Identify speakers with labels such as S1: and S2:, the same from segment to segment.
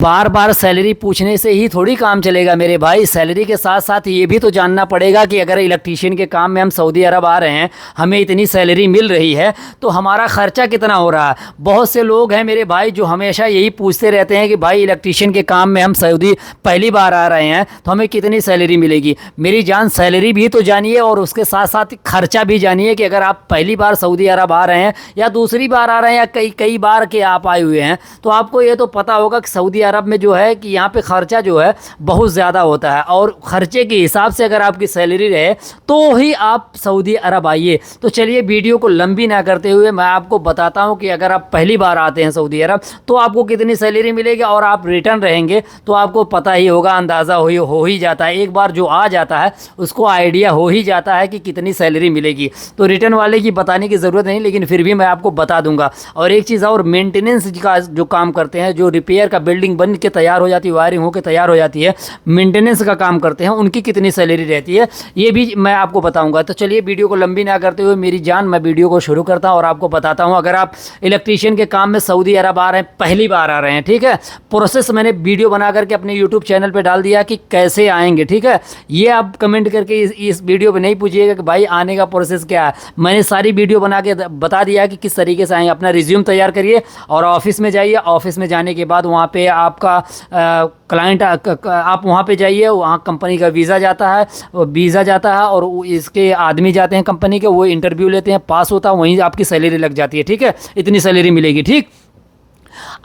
S1: बार बार salary पूछने से ही थोड़ी काम चलेगा मेरे भाई। सैलरी के साथ साथ ये भी तो जानना पड़ेगा कि अगर इलेक्ट्रीशियन के काम में हम सऊदी अरब आ रहे हैं, हमें इतनी सैलरी मिल रही है, तो हमारा खर्चा कितना हो रहा है। बहुत से लोग हैं मेरे भाई जो हमेशा यही पूछते रहते हैं कि भाई इलेक्ट्रीशियन के काम में हम सऊदी पहली बार आ रहे हैं तो हमें कितनी सैलरी मिलेगी। मेरी जान, सैलरी भी तो जानिए और उसके साथ साथ खर्चा भी जानिए कि अगर आप पहली बार सऊदी अरब आ रहे हैं या दूसरी बार आ रहे हैं या कई कई बार के आप आए हुए हैं, तो आपको ये तो पता होगा कि सऊदी अरब में जो है कि यहाँ पे खर्चा जो है बहुत ज़्यादा होता है, और खर्चे के हिसाब से अगर आपकी सैलरी रहे तो ही आप सऊदी अरब आइए। तो चलिए वीडियो को लंबी ना करते हुए मैं आपको बताता हूँ कि अगर आप पहली बार आते हैं सऊदी अरब तो आपको कितनी सैलरी मिलेगी, और आप रिटर्न रहेंगे तो आपको पता ही होगा, अंदाज़ा हो ही जाता है। एक बार जो आ जाता है उसको आइडिया हो ही जाता है कि कितनी सैलरी मिलेगी। तो रिटर्न वाले की बताने की ज़रूरत नहीं, लेकिन फिर भी मैं आपको बता दूंगा। और एक चीज़ और, मेंटेनेंस का जो काम करते हैं, जो रिपेयर का, बिल्डिंग बन के तैयार हो जाती है, वायरिंग होकर तैयार हो जाती है, मेंटेनेंस का काम करते हैं, उनकी कितनी सैलरी रहती है ये भी मैं आपको बताऊंगा। तो चलिए वीडियो को लंबी ना करते हुए मेरी जान, मैं वीडियो को शुरू करता हूं और आपको बताता हूं। अगर आप इलेक्ट्रीशियन के काम में सऊदी अरब आ रहे हैं, पहली बार आ रहे हैं, ठीक है, प्रोसेस मैंने वीडियो बना करके अपने यूट्यूब चैनल पर डाल दिया कि कैसे आएंगे, ठीक है। ये आप कमेंट करके इस वीडियो पर नहीं पूछिएगा कि भाई आने का प्रोसेस क्या है। मैंने सारी वीडियो बना के बता दिया कि किस तरीके से आएंगे। अपना रिज्यूम तैयार करिए और ऑफिस में जाइए। ऑफिस में जाने के बाद वहाँ पे आपका क्लाइंट, आप वहाँ पे जाइए, वहाँ कंपनी का वीज़ा जाता है और इसके आदमी जाते हैं कंपनी के, वो इंटरव्यू लेते हैं, पास होता है, वहीं आपकी सैलरी लग जाती है, ठीक है। इतनी सैलरी मिलेगी, ठीक।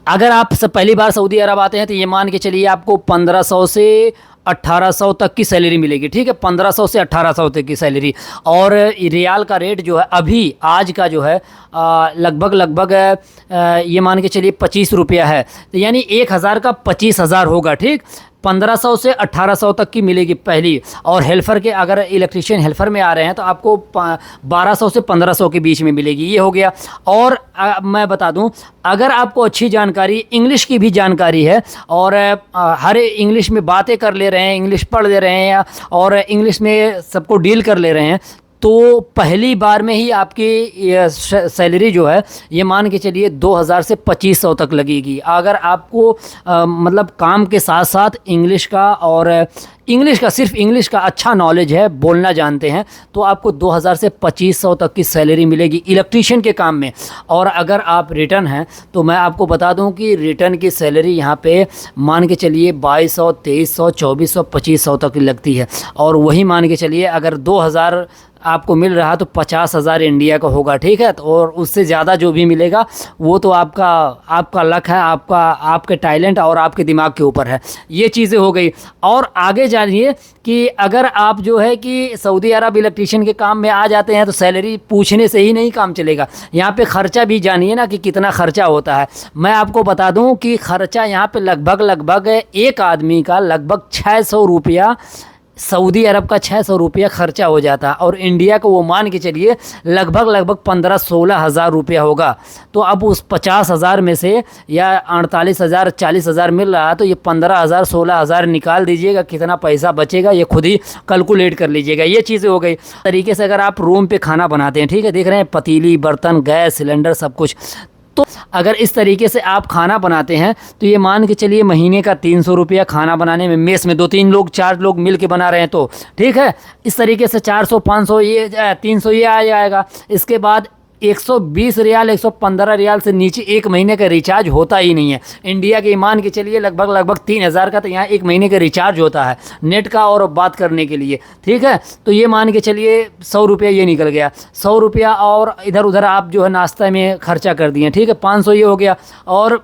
S1: अगर आप पहली बार सऊदी अरब आते हैं तो ये मान के चलिए आपको 1500 से 1800 तक की सैलरी मिलेगी, ठीक है। 1500 से 1800 तक की सैलरी। और रियाल का रेट जो है अभी आज का जो है लगभग ये मान के चलिए 25 रुपया है, तो यानी 1000 का 25,000 होगा, ठीक। 1500 से 1800 तक की मिलेगी पहली। और हेल्पर के, अगर इलेक्ट्रीशियन हेल्पर में आ रहे हैं तो आपको 1200 से 1500 के बीच में मिलेगी, ये हो गया। और मैं बता दूं, अगर आपको अच्छी जानकारी, इंग्लिश की भी जानकारी है और हर इंग्लिश में बातें कर ले रहे हैं, इंग्लिश पढ़ ले रहे हैं और इंग्लिश में सबको डील कर ले रहे हैं, तो पहली बार में ही आपकी सैलरी जो है ये मान के चलिए 2000 से 2500 तक लगेगी। अगर आपको मतलब काम के साथ साथ इंग्लिश का, और सिर्फ इंग्लिश का अच्छा नॉलेज है, बोलना जानते हैं, तो आपको 2000 से 2500 तक की सैलरी मिलेगी इलेक्ट्रीशियन के काम में। और अगर आप रिटर्न हैं तो मैं आपको बता दूं कि रिटर्न की सैलरी यहाँ पे मान के चलिए 2200, 2300, 2400, 2500 तक लगती है। और वही मान के चलिए अगर 2000 आपको मिल रहा तो 50,000 इंडिया का होगा, ठीक है। तो और उससे ज़्यादा जो भी मिलेगा वो तो आपका लक है, आपके टैलेंट और आपके दिमाग के ऊपर है। ये चीज़ें हो गई। और आगे जानिए कि अगर आप जो है कि सऊदी अरब इलेक्ट्रीशियन के काम में आ जाते हैं तो सैलरी पूछने से ही नहीं काम चलेगा। यहाँ पे ख़र्चा भी जानिए ना कि कितना ख़र्चा होता है। मैं आपको बता दूँ कि ख़र्चा यहाँ पे लगभग एक आदमी का लगभग 600 रुपया, सऊदी अरब का 600 रुपया खर्चा हो जाता है। और इंडिया को वो मान के चलिए लगभग 15-16 हज़ार रुपया होगा। तो अब उस 50,000 में से या 48,000, 40,000 मिल रहा है, तो ये 15,000, 16,000 निकाल दीजिएगा, कितना पैसा बचेगा ये खुद ही कैलकुलेट कर लीजिएगा। ये चीज़ें हो गई। तरीके से अगर आप रूम पे खाना बनाते हैं, ठीक है, देख रहे हैं पतीली, बर्तन, गैस सिलेंडर सब कुछ, तो अगर इस तरीके से आप खाना बनाते हैं तो ये मान के चलिए महीने का 300 रुपया खाना बनाने में, मेस में 2-3 लोग 4 लोग मिल के बना रहे हैं तो, ठीक है। इस तरीके से 400, 500, ये 300 ये आ जाएगा। इसके बाद 120 रियाल, 115 रियाल से नीचे एक महीने का रिचार्ज होता ही नहीं है। इंडिया के मान के चलिए लगभग 3000 का तो यहाँ एक महीने का रिचार्ज होता है नेट का और बात करने के लिए, ठीक है। तो ये मान के चलिए 100 रुपया ये निकल गया। 100 रुपया और इधर उधर आप जो है नाश्ता में खर्चा कर दिए, ठीक है, 500 ये हो गया। और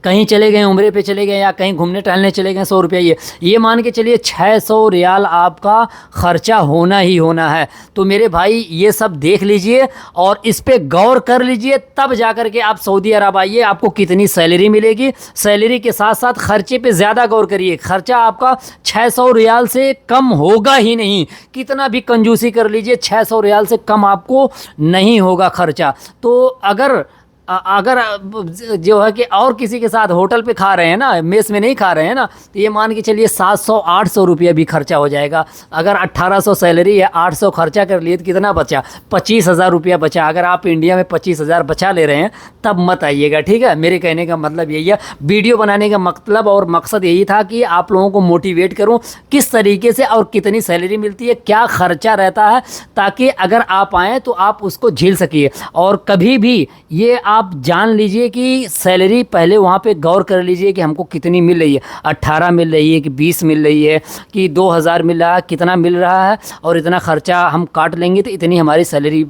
S1: कहीं चले गए, उम्रे पे चले गए या कहीं घूमने टहलने चले गए, 100 रुपया ये मान के चलिए 600 रियाल आपका ख़र्चा होना ही होना है। तो मेरे भाई ये सब देख लीजिए और इस पे गौर कर लीजिए, तब जा कर के आप सऊदी अरब आइए। आपको कितनी सैलरी मिलेगी, सैलरी के साथ साथ ख़र्चे पे ज़्यादा गौर करिए। ख़र्चा आपका 600 रियाल से कम होगा ही नहीं। कितना भी कंजूसी कर लीजिए, 600 रियाल से कम आपको नहीं होगा ख़र्चा। तो अगर अगर जो है कि और किसी के साथ होटल पे खा रहे हैं ना, मेस में नहीं खा रहे हैं ना, तो ये मान के चलिए 700-800 रुपया भी खर्चा हो जाएगा। अगर 1800 सैलरी है, 800 खर्चा कर लिए तो कितना बचा? 25,000 रुपया बचा। अगर आप इंडिया में 25,000 बचा ले रहे हैं तब मत आइएगा, ठीक है। मेरे कहने का मतलब यही है, वीडियो बनाने का मतलब और मकसद यही था कि आप लोगों को मोटिवेट करूं किस तरीके से और कितनी सैलरी मिलती है, क्या खर्चा रहता है, ताकि अगर आप आएँ तो आप उसको झेल सकिए। और कभी भी ये आप जान लीजिए कि सैलरी पहले वहाँ पे गौर कर लीजिए कि हमको कितनी मिल रही है, 18 मिल रही है कि 20 मिल रही है कि 2000 मिल रहा है, कितना मिल रहा है, और इतना खर्चा हम काट लेंगे तो इतनी हमारी सैलरी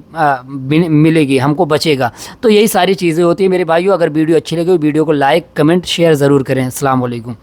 S1: मिलेगी, हमको बचेगा। तो यही सारी चीज़ें होती है मेरे भाइयों। अगर वीडियो अच्छी लगे वीडियो को लाइक कमेंट शेयर ज़रूर करें। अस्सलाम वालेकुम।